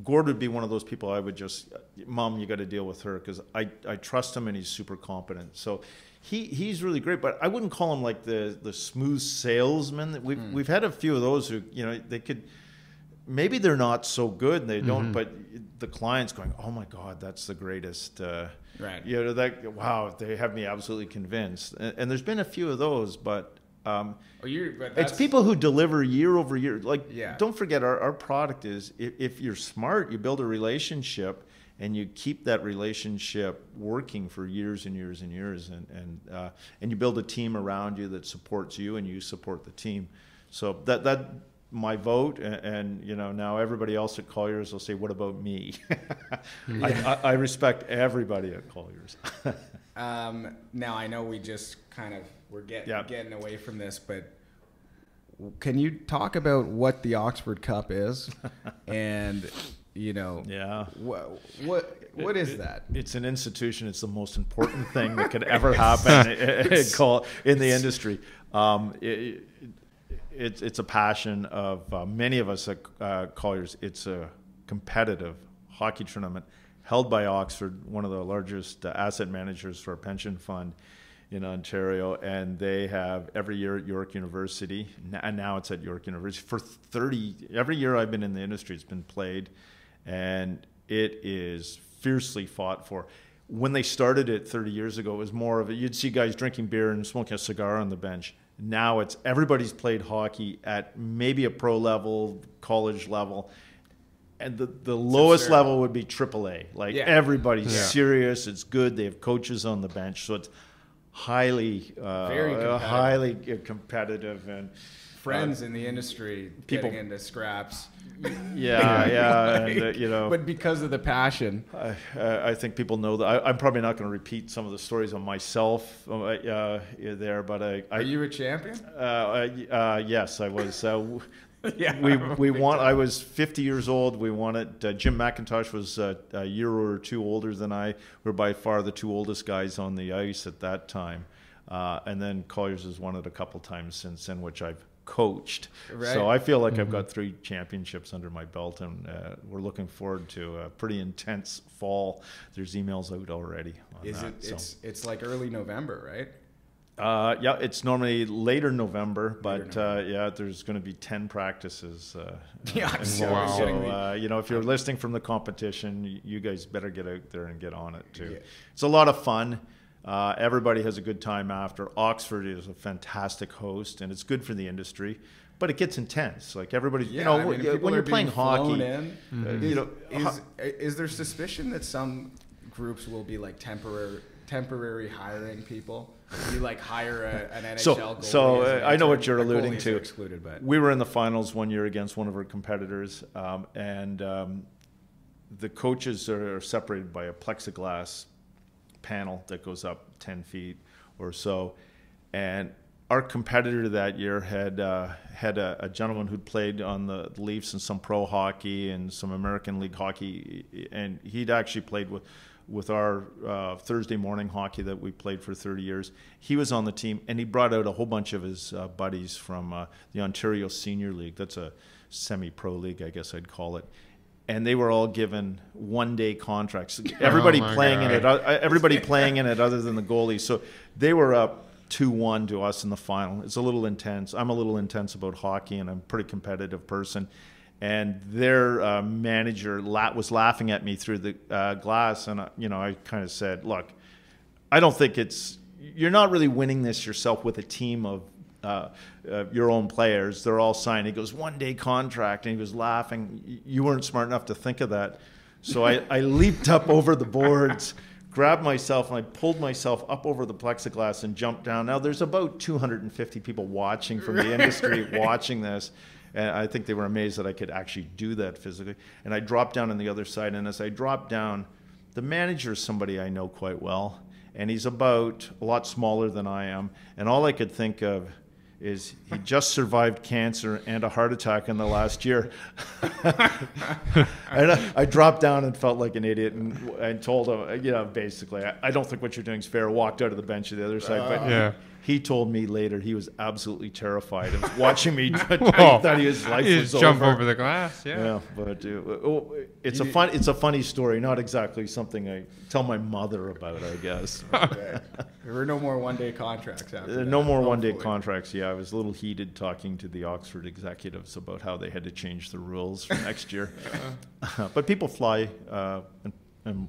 Gord would be one of those people I would just, Mom, you got to deal with her, because I trust him and he's super competent. So he's really great, but I wouldn't call him like the smooth salesman. That we've had a few of those who, they could, maybe they're not so good and they don't, but the client's going, oh my God, that's the greatest. Right. Wow, they have me absolutely convinced. And there's been a few of those, but It's people who deliver year over year. Like, Yeah. don't forget, our product is, if you're smart, you build a relationship and you keep that relationship working for years and years and years, and you build a team around you that supports you and you support the team. So that my vote, and you know, now everybody else at Colliers will say, what about me? I respect everybody at Colliers. Now I know we just we're getting away from this, but can you talk about what the Oxford Cup is, and you know, what is that? It's an institution. It's the most important thing that could ever happen in the industry. It's a passion of many of us at Colliers. It's a competitive hockey tournament held by Oxford, one of the largest asset managers for a pension fund in Ontario, and they have every year at York University, and now it's at York University for every year I've been in the industry, it's been played, and it is fiercely fought for. When they started it 30 years ago, it was more of you'd see guys drinking beer and smoking a cigar on the bench. Now it's everybody's played hockey at maybe a pro level, college level, and the lowest level would be AAA. Like everybody's serious. It's good. They have coaches on the bench, so it's highly competitive, and friends in the industry people getting into scraps. And, you know. But because of the passion, I think people know that. I'm probably not going to repeat some of the stories on myself there, but are you a champion? Yes, I was. We won. I was 50 years old. We won it. Jim McIntosh was a year or two older than I. We're by far the two oldest guys on the ice at that time. And then Colliers has won it a couple times since then, which I've coached. Right. So I feel like I've got 3 championships under my belt, and we're looking forward to a pretty intense fall. There's emails out already on that. It's like early November, right? It's normally later November, but there's going to be 10 practices. So, you know, if you're listening from the competition, you guys better get out there and get on it too. Yeah. It's a lot of fun. Everybody has a good time after. Oxford is a fantastic host, and it's good for the industry. But it gets intense. Like everybody, you know, when you're playing hockey, is there suspicion that some groups will be like temporary hiring people? You like hire an NHL goalie. So I know what you're alluding to. Excluded, but we were in the finals one year against one of our competitors, and the coaches are separated by a plexiglass panel that goes up 10 feet or so. And our competitor that year had a gentleman who'd played on the Leafs and some pro hockey and some American League hockey, and he'd actually played with our Thursday morning hockey that we played for 30 years. He was on the team, and he brought out a whole bunch of his buddies from the Ontario Senior League. That's a semi-pro league, I guess I'd call it. And they were all given one-day contracts. Everybody playing in it other than the goalie. So they were up 2-1 to us in the final. It's a little intense. I'm a little intense about hockey, and I'm a pretty competitive person. And their manager was laughing at me through the glass, and I kind of said, "Look, I don't think you're not really winning this yourself with a team of your own players. They're all signed." He goes, "1-day contract," and he was laughing. You weren't smart enough to think of that. So I leaped up over the boards, grabbed myself, and I pulled myself up over the plexiglass and jumped down. Now there's about 250 people watching from the industry watching this. And I think they were amazed that I could actually do that physically. And I dropped down on the other side. And as I dropped down, the manager is somebody I know quite well. And he's about a lot smaller than I am. And all I could think of is he just survived cancer and a heart attack in the last year. And I dropped down and felt like an idiot. And I told him, basically, I don't think what you're doing is fair. Walked out of the bench to the other side. But he told me later he was absolutely terrified of watching me. He thought his life was over. Jump over the glass, but it's a funny story. Not exactly something I tell my mother about, I guess. Okay. There were no more one-day contracts after that. No more one-day contracts. Yeah, I was a little heated talking to the Oxford executives about how they had to change the rules for next year. But people fly and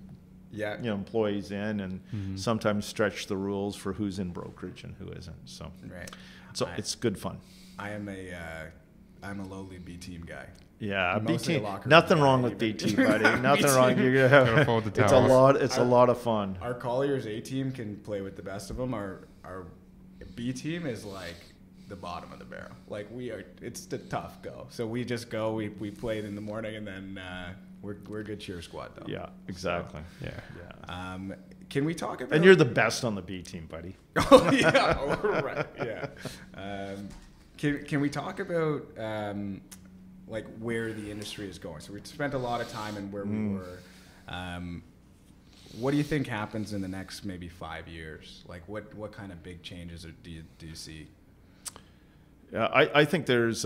employees in, and sometimes stretch the rules for who's in brokerage and who isn't. So right. So it's good fun. I'm a lowly B team guy. Yeah, B Mostly a team. locker Nothing room wrong guy, with even. B team, buddy. Nothing wrong. You're gonna Gotta fold the it's a towels. lot. It's a lot of fun. Our Colliers A team can play with the best of them. Our B team is like the bottom of the barrel. Like it's the tough go. So we just go. We play it in the morning, and then we're a good cheer squad though. Yeah, exactly. Yeah. Yeah. Can we talk about? And you're the best on the B team, buddy. Oh yeah, right. Yeah. Can we talk about like where the industry is going? So we spent a lot of time in where we were. What do you think happens in the next maybe 5 years? Like what kind of big changes do you see? Yeah, I think there's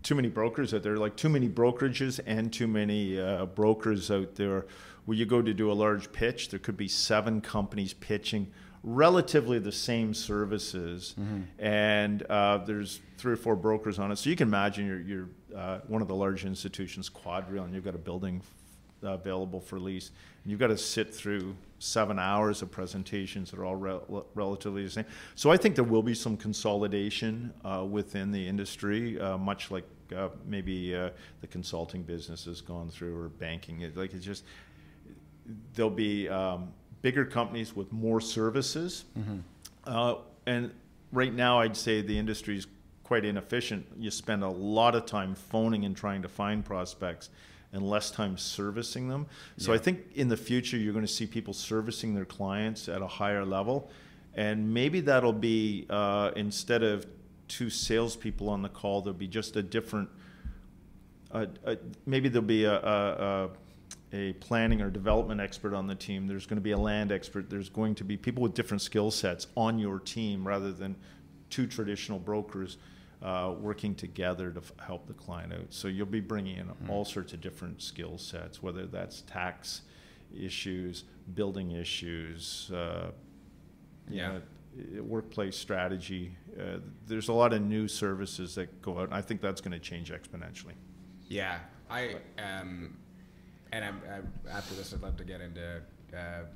too many brokers out there, like too many brokerages and too many brokers out there. Where you go to do a large pitch, there could be 7 companies pitching relatively the same services, and there's 3 or 4 brokers on it. So you can imagine you're one of the large institutions, Quadrille, and you've got a building available for lease. And you've got to sit through 7 hours of presentations that are all relatively the same. So I think there will be some consolidation within the industry, much like maybe the consulting business has gone through, or banking. There'll be bigger companies with more services. And right now I'd say the industry is quite inefficient. You spend a lot of time phoning and trying to find prospects and less time servicing them. So I think in the future you're going to see people servicing their clients at a higher level. And maybe that'll be, instead of 2 salespeople on the call, there'll be just a different, maybe there'll be a planning or development expert on the team. There's going to be a land expert. There's going to be people with different skill sets on your team rather than 2 traditional brokers working together to help the client out. So you'll be bringing in all sorts of different skill sets, whether that's tax issues, building issues, workplace strategy. There's a lot of new services that go out, and I think that's going to change exponentially. Yeah, and after this, I'd love to get into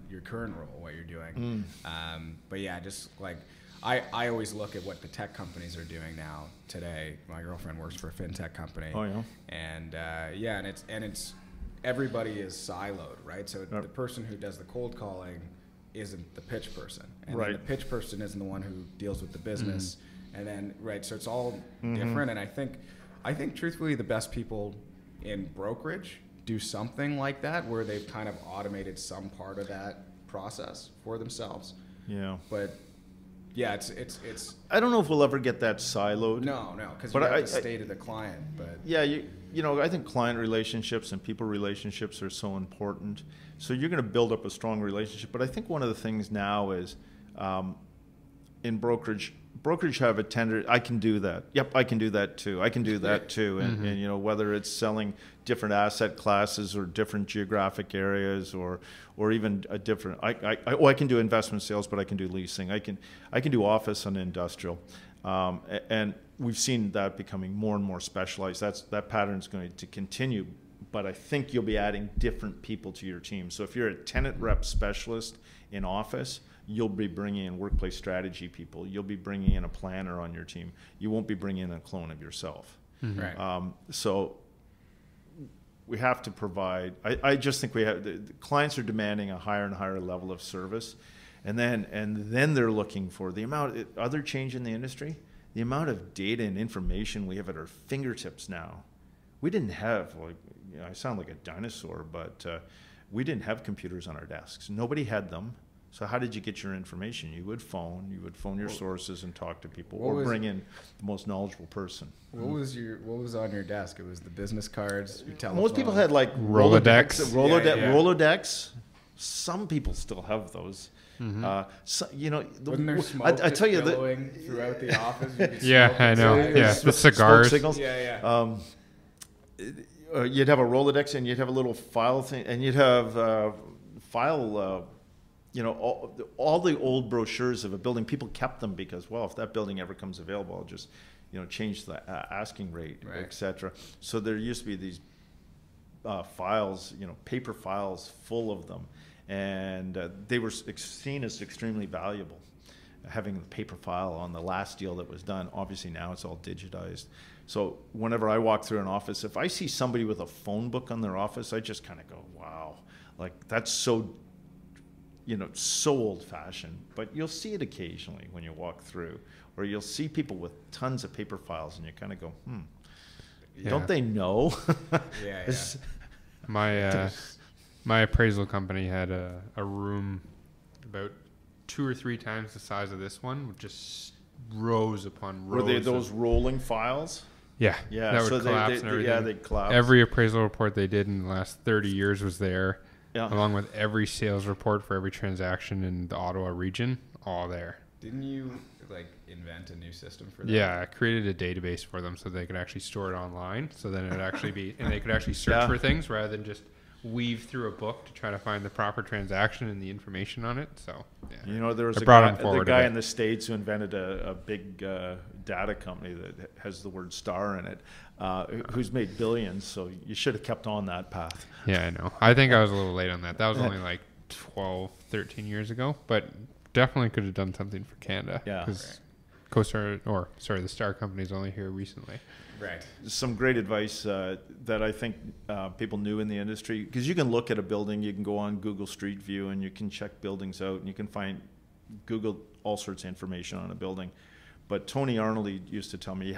your current role, what you're doing. But yeah, just like I always look at what the tech companies are doing now today. My girlfriend works for a fintech company. Oh yeah. And and it's everybody is siloed, right? So the person who does the cold calling isn't the pitch person, and then the pitch person isn't the one who deals with the business, and then so it's all different. And I think truthfully, the best people in brokerage do something like that, where they've kind of automated some part of that process for themselves. Yeah. But yeah, it's. I don't know if we'll ever get that siloed. No, because you have the state of the client. But yeah, you know, I think client relationships and people relationships are so important. So you're going to build up a strong relationship. But I think one of the things now is, in brokerage have a tendency, I can do that. Yep, I can do that too. I can do that too. And you know, whether it's selling different asset classes or different geographic areas, or even a different. I can do investment sales, but I can do leasing. I can do office and industrial, and we've seen that becoming more and more specialized. That pattern is going to continue. But I think you'll be adding different people to your team. So if you're a tenant rep specialist in office, you'll be bringing in workplace strategy people. You'll be bringing in a planner on your team. You won't be bringing in a clone of yourself. Right. So we have to provide. I just think the clients are demanding a higher and higher level of service, and then they're looking for the amount. Other change in the industry, the amount of data and information we have at our fingertips now. We didn't have I sound like a dinosaur, but we didn't have computers on our desks. Nobody had them. So how did you get your information? You would phone your sources and talk to people, or bring in the most knowledgeable person. What was on your desk? It was the business cards, your telephone. Most people had like Rolodex. Rolodex. Some people still have those. So, you know, wasn't there smoke I tell you billowing throughout the office? I know. Yeah, the cigars. Smoke signals. You'd have a Rolodex, and you'd have a little file thing, and you'd have file. You know, all the old brochures of a building, people kept them because, well, if that building ever comes available, I'll just, change the asking rate, etc. So there used to be these files, paper files full of them, and they were seen as extremely valuable. having the paper file on the last deal that was done. Obviously now it's all digitized. So whenever I walk through an office, if I see somebody with a phone book on their office, I just kind of go, wow, like that's so, so old fashioned. But you'll see it occasionally when you walk through, or you'll see people with tons of paper files and you kind of go, don't they know? Yeah. My appraisal company had a room about 2 or 3 times the size of this one, with just rows upon rows. Were they those rolling files? Yeah. Yeah. That would collapse and everything. Yeah, they'd collapse. Every appraisal report they did in the last 30 years was there, along with every sales report for every transaction in the Ottawa region, all there. Didn't you invent a new system for that? Yeah, I created a database for them so they could actually store it online. So then it would actually be, and they could actually search for things rather than just weave through a book to try to find the proper transaction and the information on it. So, there was the guy in the States who invented a big data company that has the word star in it, who's made billions. So you should have kept on that path. Yeah, I know. I think I was a little late on that. That was only 12, 13 years ago, but definitely could have done something for Canada. Yeah. The Star Company's only here recently. Right. Some great advice that I think people new in the industry, because you can look at a building, you can go on Google Street View and you can check buildings out and you can Google all sorts of information on a building. But Tony Arnold used to tell me,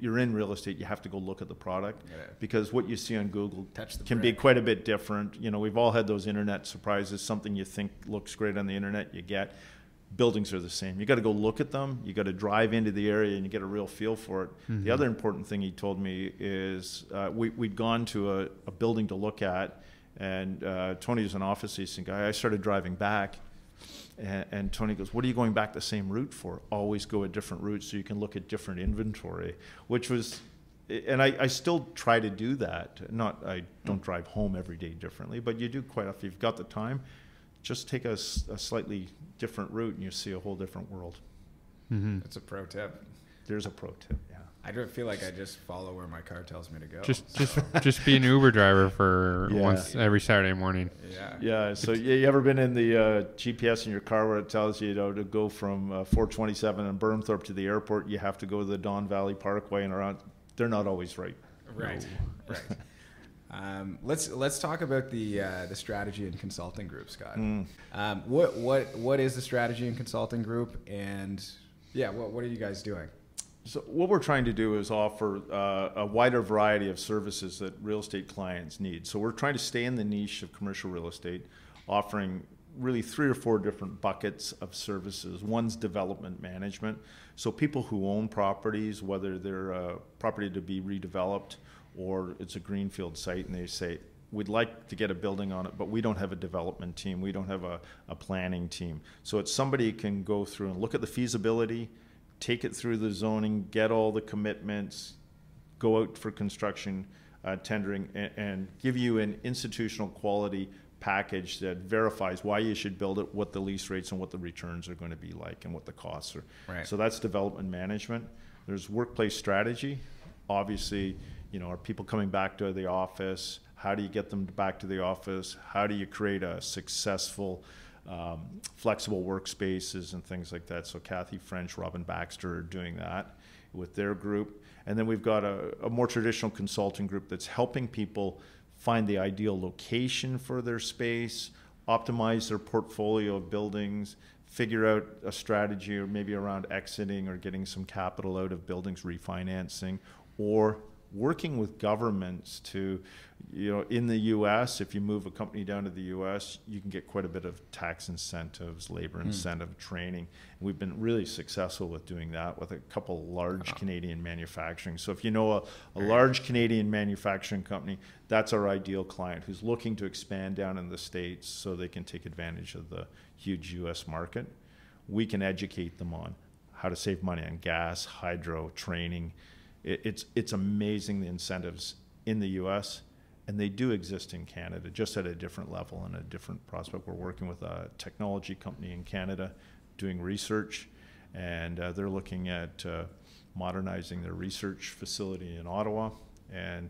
you're in real estate, you have to go look at the product, because what you see on Google can be quite a bit different. We've all had those internet surprises, something you think looks great on the internet, you get. Buildings are the same. You got to go look at them. You got to drive into the area and you get a real feel for it. Mm-hmm. The other important thing he told me is we'd gone to a building to look at, and Tony was an office leasing guy. I started driving back, and Tony goes, "What are you going back the same route for? Always go a different route so you can look at different inventory," which was, and I still try to do that. I don't drive home every day differently, but you do quite often. If you've got the time, just take a slightly different route and you see a whole different world. Mm-hmm. That's a pro tip. There's a pro tip, yeah. I don't feel like I just follow where my car tells me to go. Just be an Uber driver for once every Saturday morning. Yeah. So you ever been in the GPS in your car where it tells you, to go from 427 in Bermthorpe to the airport, you have to go to the Don Valley Parkway and around? They're not always right. Right. No. Right. Let's talk about the strategy and consulting group, Scott. What is the strategy and consulting group, and what are you guys doing? So what we're trying to do is offer a wider variety of services that real estate clients need. So we're trying to stay in the niche of commercial real estate, offering really 3 or 4 different buckets of services. One's development management. So people who own properties, whether they're a property to be redeveloped or it's a greenfield site, and they say, we'd like to get a building on it, but we don't have a development team. We don't have a planning team. So it's somebody who can go through and look at the feasibility, take it through the zoning, get all the commitments, go out for construction, tendering, and give you an institutional quality package that verifies why you should build it, what the lease rates and what the returns are going to be like, and what the costs are. Right. So that's development management. There's workplace strategy. Obviously, are people coming back to the office? How do you get them back to the office? How do you create a successful, flexible workspaces and things like that? So Kathy French, Robin Baxter are doing that with their group. And then we've got a more traditional consulting group that's helping people find the ideal location for their space, optimize their portfolio of buildings, figure out a strategy or maybe around exiting or getting some capital out of buildings, refinancing, or working with governments to, in the U.S., if you move a company down to the U.S., you can get quite a bit of tax incentives, labor incentive, training. And we've been really successful with doing that with a couple large Canadian manufacturing. So if you know a large Canadian manufacturing company, that's our ideal client who's looking to expand down in the States so they can take advantage of the huge U.S. market. We can educate them on how to save money on gas, hydro, training. It's amazing the incentives in the U.S., and they do exist in Canada, just at a different level and a different prospect. We're working with a technology company in Canada doing research, and they're looking at modernizing their research facility in Ottawa, and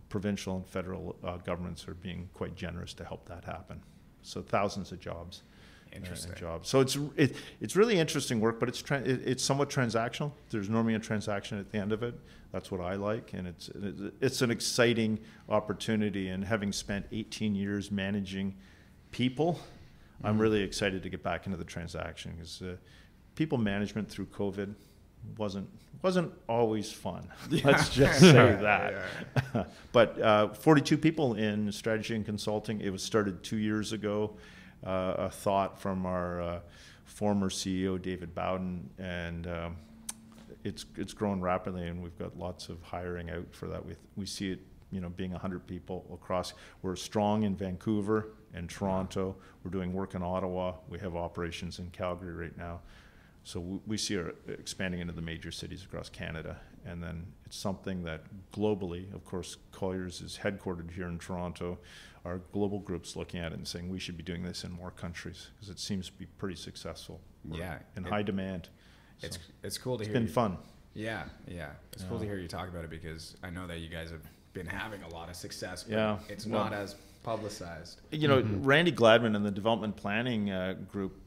provincial and federal governments are being quite generous to help that happen. So thousands of jobs. Interesting. jobs. So it's really interesting work, but it's somewhat transactional. There's normally a transaction at the end of it. That's what I like, and it's an exciting opportunity. And having spent 18 years managing people, I'm really excited to get back into the transaction, because people management through COVID wasn't always fun. Let's just say that. Yeah. But 42 people in strategy and consulting. It was started 2 years ago. A thought from our former CEO David Bowden, and it's grown rapidly, and we've got lots of hiring out for that. We see it, being 100 people across. We're strong in Vancouver and Toronto. We're doing work in Ottawa. We have operations in Calgary right now. So we see her expanding into the major cities across Canada. And then it's something that globally, of course, Colliers is headquartered here in Toronto. Our global group's looking at it and saying we should be doing this in more countries, because it seems to be pretty successful. Yeah. In high demand. It's cool to hear. It's been fun. Yeah. It's cool to hear you talk about it, because I know that you guys have been having a lot of success, but it's not as publicized. Randy Gladman and the development planning group,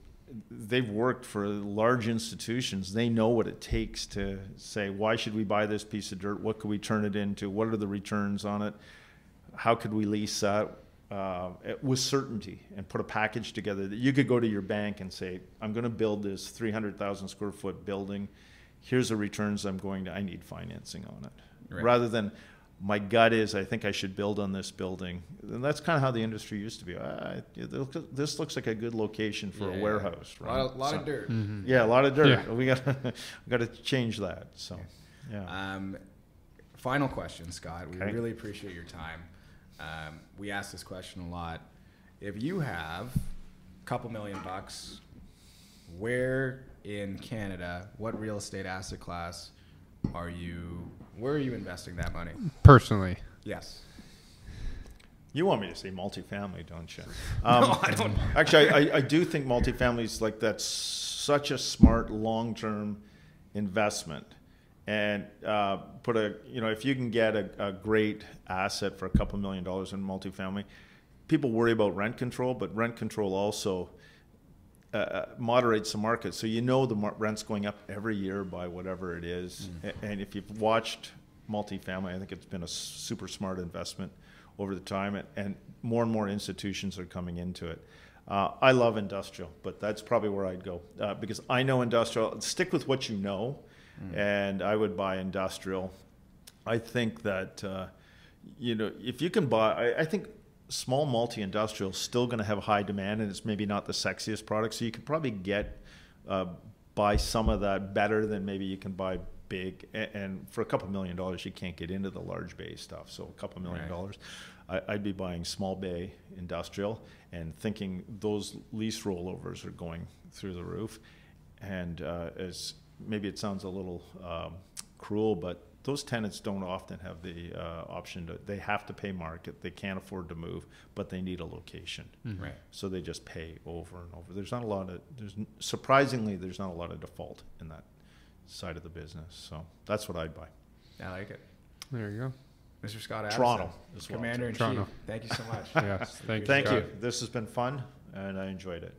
they've worked for large institutions. They know what it takes to say, why should we buy this piece of dirt? What could we turn it into? What are the returns on it? How could we lease that with certainty, and put a package together that you could go to your bank and say, I'm going to build this 300,000 square foot building. Here's the returns I need financing on it. Right. Rather than, my gut is, I think I should build on this building. And that's kind of how the industry used to be. This looks like a good location for a warehouse. Right? A lot of dirt. Mm-hmm. Yeah, a lot of dirt. Yeah. We got to change that. So, yeah. Final question, Scott. We really appreciate your time. We ask this question a lot. If you have a couple $1 million, where in Canada, what real estate asset class where are you investing that money? Personally. Yes. You want me to say multifamily, don't you? No, I don't. Actually, I do think multifamily is that's such a smart long-term investment. And if you can get a great asset for a couple $1 million in multifamily, people worry about rent control, but rent control also moderates the market. So the rent's going up every year by whatever it is. And if you've watched multifamily, I think it's been a super smart investment over the time, and more institutions are coming into it. I love industrial, but that's probably where I'd go, because I know industrial. Stick with what you know. And I would buy industrial. I think that, if you can buy, I think small multi-industrial is still going to have high demand, and it's maybe not the sexiest product. So you could probably buy some of that better than maybe you can buy big. And for a couple $1 million, you can't get into the large bay stuff. So a couple $1 million, I'd be buying small bay industrial and thinking those lease rollovers are going through the roof. And as maybe it sounds a little cruel, but those tenants don't often have the option they have to pay market. They can't afford to move, but they need a location. Right. So they just pay over and over. Surprisingly, there's not a lot of default in that side of the business. So that's what I'd buy. I like it. There you go. Mr. Scott Addison, Toronto as well. Commander-in-Chief. Thank you so much. Yes, Thank you. This has been fun, and I enjoyed it.